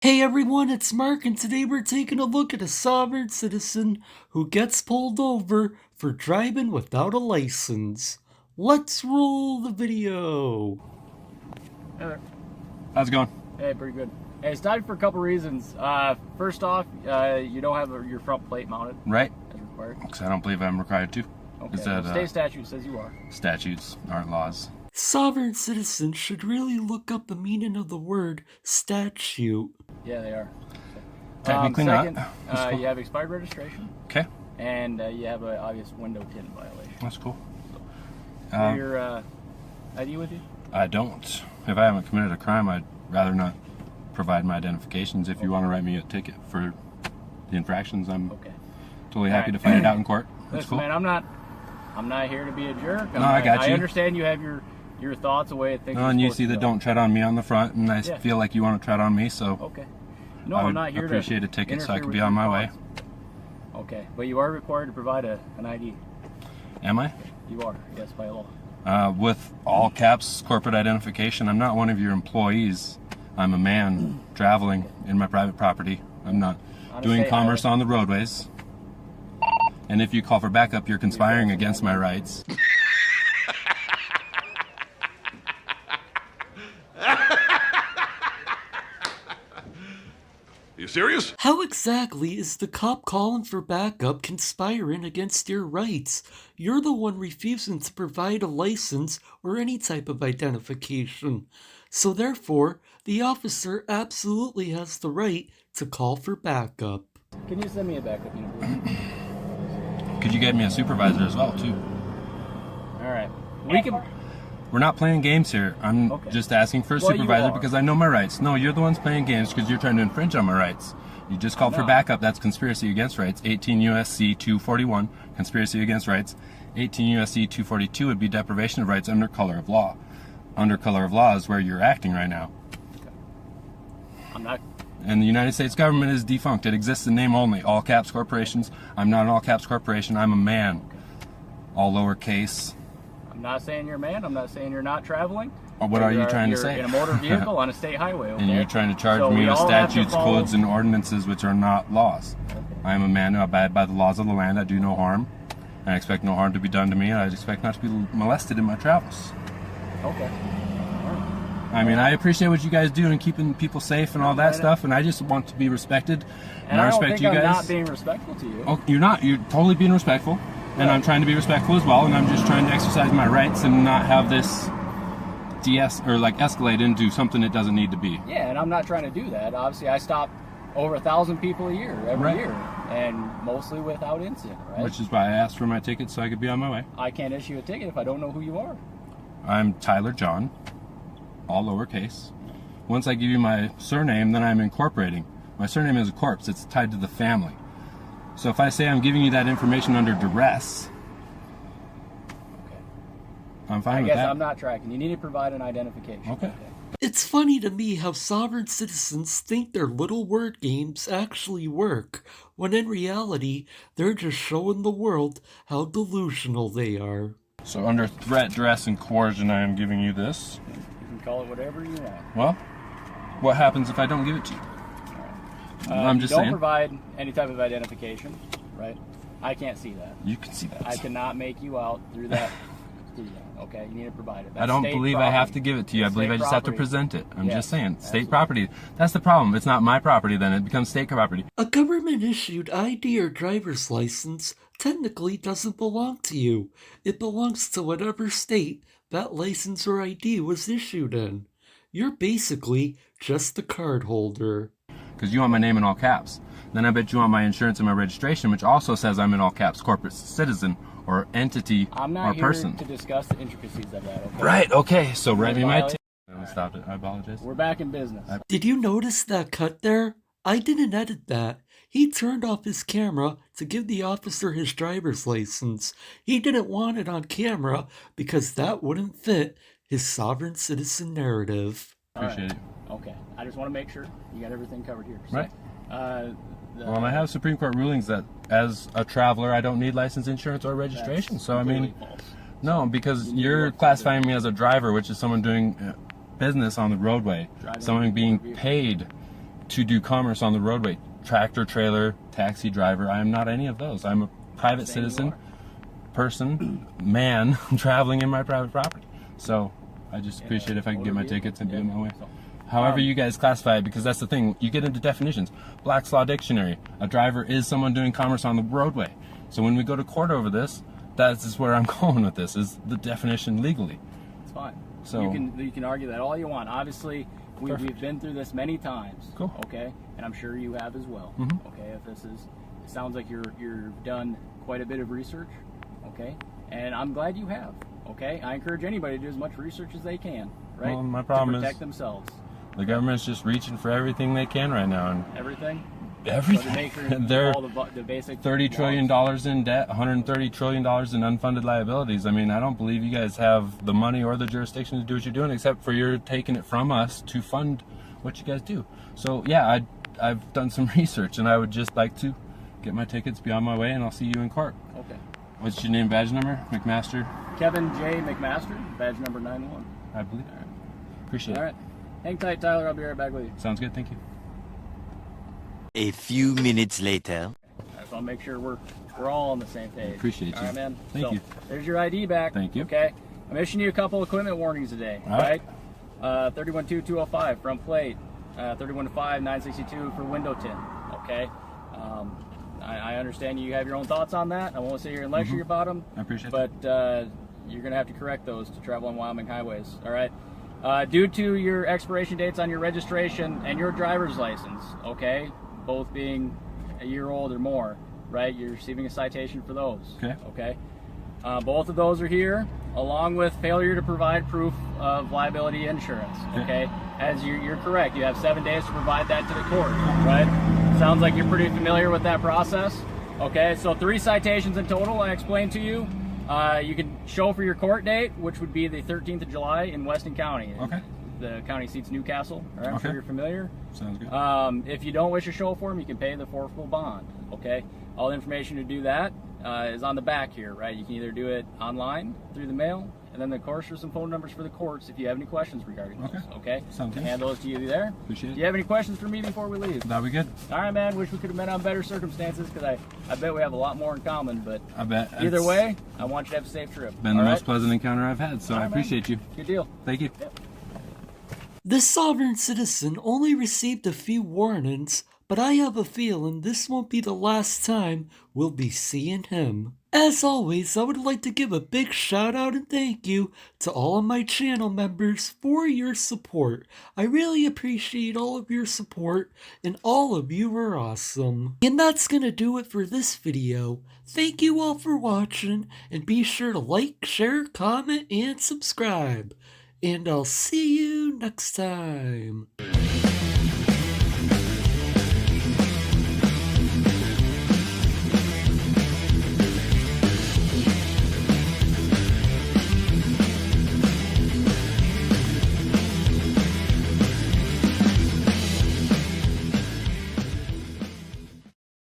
Hey everyone, it's Mark, and today we're taking a look at a sovereign citizen who gets pulled over for driving without a license. Let's roll the video. Hey there. How's it going? Hey, pretty good. Hey, it's died for a couple reasons. First off, you don't have your front plate mounted. Right? As required. Because I don't believe I'm required to. Okay. Is that, State statute says you are. Statutes aren't laws. Sovereign citizens should really look up the meaning of the word statute. Yeah, they are. Technically second, not. you have expired registration. Okay. And you have an obvious window tint violation. That's cool. Your ID with you? I don't. If I haven't committed a crime, I'd rather not provide my identifications. If you want to write me a ticket for the infractions, I'm totally happy to fight it out in court. That's Listen, cool. man, I'm not here to be a jerk. I got you. I understand you have your thoughts, the way it thinks. And you see the don't tread on me on the front, and I feel like you want to tread on me, so okay. No, I would I'm not here appreciate to a ticket so I can interfere be with on your my way. thoughts. Okay, but you are required to provide an ID. Am I? You are, yes, by law. With all caps corporate identification, I'm not one of your employees. I'm a man traveling in my private property. I'm not doing commerce on the roadways. And if you call for backup, you're conspiring against my rights. You serious? How exactly is the cop calling for backup conspiring against your rights? You're the one refusing to provide a license or any type of identification. So therefore, the officer absolutely has the right to call for backup. Can you send me a backup unit, please? Could you get me a supervisor as well, too? All right. We can. We're not playing games here. I'm just asking for a supervisor because I know my rights. No, you're the ones playing games because you're trying to infringe on my rights. You just called for backup. That's conspiracy against rights. 18 U.S.C. 241, conspiracy against rights. 18 U.S.C. 242 would be deprivation of rights under color of law. Under color of law is where you're acting right now. I'm not. And the United States government is defunct. It exists in name only. All caps corporations. I'm not an all caps corporation. I'm a man. All lowercase. I'm not saying you're a man. I'm not saying you're not traveling. What are you trying to say? You're in a motor vehicle on a state highway. Okay? And you're trying to charge me with statutes, codes, and ordinances which are not laws. Okay. I am a man who abide by the laws of the land. I do no harm. I expect no harm to be done to me. I expect not to be molested in my travels. Okay. I mean, I appreciate what you guys do in keeping people safe and all that stuff, and I just want to be respected. And I respect you guys. I'm not being respectful to you. Oh, you're not. You're totally being respectful. And I'm trying to be respectful as well, and I'm just trying to exercise my rights and not have this escalate into something it doesn't need to be. Yeah, and I'm not trying to do that. Obviously, I stop over 1,000 people a year, every year, and mostly without incident, right? Which is why I asked for my ticket so I could be on my way. I can't issue a ticket if I don't know who you are. I'm Tyler John, all lowercase. Once I give you my surname, then I'm incorporating. My surname is a corpse. It's tied to the family. So if I say I'm giving you that information under duress, I'm fine with that. I guess I'm not tracking. You need to provide an identification. Okay. It's funny to me how sovereign citizens think their little word games actually work, when in reality, they're just showing the world how delusional they are. So under threat, duress, and coercion, I am giving you this. You can call it whatever you want. Well, what happens if I don't give it to you? I'm just saying. Don't provide any type of identification, right? I can't see that. You can see that. I cannot make you out through that. Okay, you need to provide it. I don't believe I have to give it to you. I believe I just have to present it. I'm just saying, state property. That's the problem. It's not my property then. It becomes state property. A government-issued ID or driver's license technically doesn't belong to you. It belongs to whatever state that license or ID was issued in. You're basically just the card holder. Because you want my name in all caps. Then I bet you want my insurance and my registration, which also says I'm in all caps, corporate citizen or entity or person. I'm not here to discuss the intricacies of that, okay? Right, okay, so write me my ticket. I stopped it, I apologize. We're back in business. Did you notice that cut there? I didn't edit that. He turned off his camera to give the officer his driver's license. He didn't want it on camera because that wouldn't fit his sovereign citizen narrative. Appreciate it. Okay, I just want to make sure you got everything covered here. So, right. Well, I have Supreme Court rulings that as a traveler, I don't need license, insurance, or registration. So, I mean, false. No, because you're classifying me as a driver, which is someone doing business on the roadway, someone being paid to do commerce on the roadway. Tractor, trailer, taxi driver. I am not any of those. I'm a private citizen, person, man, traveling in my private property. So I just appreciate if I can get my tickets and do it my way. However you guys classify it, because that's the thing. You get into definitions. Black's Law Dictionary. A driver is someone doing commerce on the roadway. So when we go to court over this, that's just where I'm going with this, is the definition legally. It's fine. So you can argue that all you want. Obviously, we've been through this many times. Cool. Okay, and I'm sure you have as well. Okay, if this is, it sounds like you've done quite a bit of research. Okay, and I'm glad you have. Okay, I encourage anybody to do as much research as they can. Right. Well, my problem to protect is themselves. The government's just reaching for everything they can right now, and everything. They're the basic $30 trillion in debt, $130 trillion in unfunded liabilities. I mean, I don't believe you guys have the money or the jurisdiction to do what you're doing, except for you're taking it from us to fund what you guys do. So yeah, I've done some research, and I would just like to get my tickets, be on my way, and I'll see you in court. Okay. What's your name, badge number? McMaster? Kevin J. McMaster, badge number 91. I believe. All right. Appreciate it. All right. Hang tight, Tyler. I'll be right back with you. Sounds good. Thank you. A few minutes later. I just want to make sure we're all on the same page. Appreciate you. All right, man. Thank you. There's your ID back. Thank you. Okay. I'm issuing you a couple equipment warnings today. All right. 31.2.205 front plate. 31.5.962 for window tint. Okay. I understand you have your own thoughts on that. I won't sit here and lecture you about them. I appreciate it. But you're going to have to correct those to travel on Wyoming highways. All right. Due to your expiration dates on your registration and your driver's license, okay, both being a year old or more, right, you're receiving a citation for those. Okay. Both of those are here, along with failure to provide proof of liability insurance. Okay. As you're correct, you have 7 days to provide that to the court, right? Sounds like you're pretty familiar with that process. Okay, so 3 citations in total. I explained to you. You can show for your court date, which would be the 13th of July in Weston County. Okay. The county seats Newcastle. All right, I'm sure you're familiar. Sounds good. If you don't wish to show for them, you can pay the forfeitable bond. Okay. All the information to do that is on the back here, right? You can either do it online through the mail, and then of course there's some phone numbers for the courts if you have any questions regarding those. Okay. Sounds good. Hand those to you there. Appreciate it. Do you have any questions for me before we leave? That'll be good. All right, man. Wish we could have met on better circumstances, because I bet we have a lot more in common. But I bet. Either way, I want you to have a safe trip. Been the most pleasant encounter I've had, so I appreciate you. Good deal. Thank you. Yep. This sovereign citizen only received a few warnings, but I have a feeling this won't be the last time we'll be seeing him. As always, I would like to give a big shout out and thank you to all of my channel members for your support. I really appreciate all of your support, and all of you are awesome. And that's gonna do it for this video. Thank you all for watching, and be sure to like, share, comment, and subscribe. And I'll see you next time.